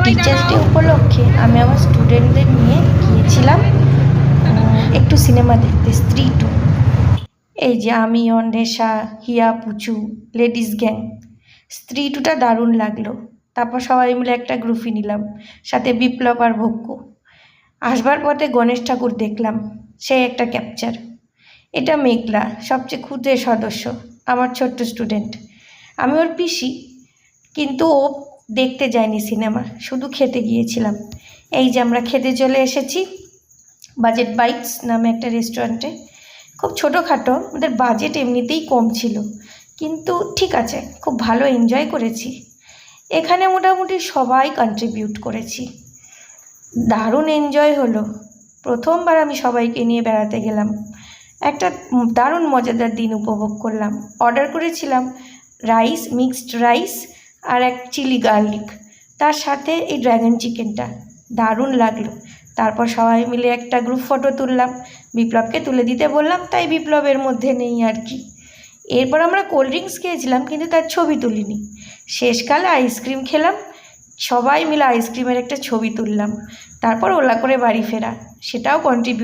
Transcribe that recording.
Teachers day উপলক্ষে আমি আমার স্টুডেন্টদের নিয়ে গিয়েছিলাম একটু সিনেমা দেখতে, স্ত্রী 2। এই যে আমি, অন্বেষা, হিয়া, পুচু, লেডিস গ্যাং। স্ত্রী 2টা দারুণ লাগলো। তারপর সবাই মিলে একটা গ্রুপই নিলাম, সাথে বিপ্লব আর ভক্কু। আসবার পথে গণেশ ঠাকুর দেখলাম, সে একটা ক্যাপচার। এটা মেঘলা, সবচেয়ে ক্ষুদে সদস্য, আমার ছোট্ট স্টুডেন্ট। আমি ওর পিসি, কিন্তু ও দেখতে যায়নি সিনেমা, শুধু খেতে গিয়েছিলাম। এই যে আমরা খেতে চলে এসেছি বাজেট বাইটস নামে একটা রেস্টুরেন্টে। খুব ছোটোখাটো, আমাদের বাজেট এমনিতেই কম ছিল, কিন্তু ঠিক আছে, খুব ভালো এনজয় করেছি। এখানে মোটামুটি সবাই কন্ট্রিবিউট করেছি, দারুণ এনজয় হলো। প্রথমবার আমি সবাইকে নিয়ে বেড়াতে গেলাম, একটা দারুণ মজাদার দিন উপভোগ করলাম। অর্ডার করেছিলাম রাইস, মিক্সড রাইস আর এক চিলি গার্লিক, তার সাথে এই ড্র্যাগন চিকেনটা, দারুণ লাগলো। তারপর সবাই মিলে একটা গ্রুপ ফটো তুললাম, বিপ্লবকে তুলে দিতে বললাম, তাই বিপ্লবের মধ্যে নেই আর কি। এরপর আমরা কোল্ড ড্রিঙ্কস খেয়েছিলাম, কিন্তু তার ছবি তুলিনি। শেষকালে আইসক্রিম খেলাম, সবাই মিলে আইসক্রিমের একটা ছবি তুললাম। তারপর ওলা করে বাড়ি ফেরা, সেটাও কন্ট্রিবিউট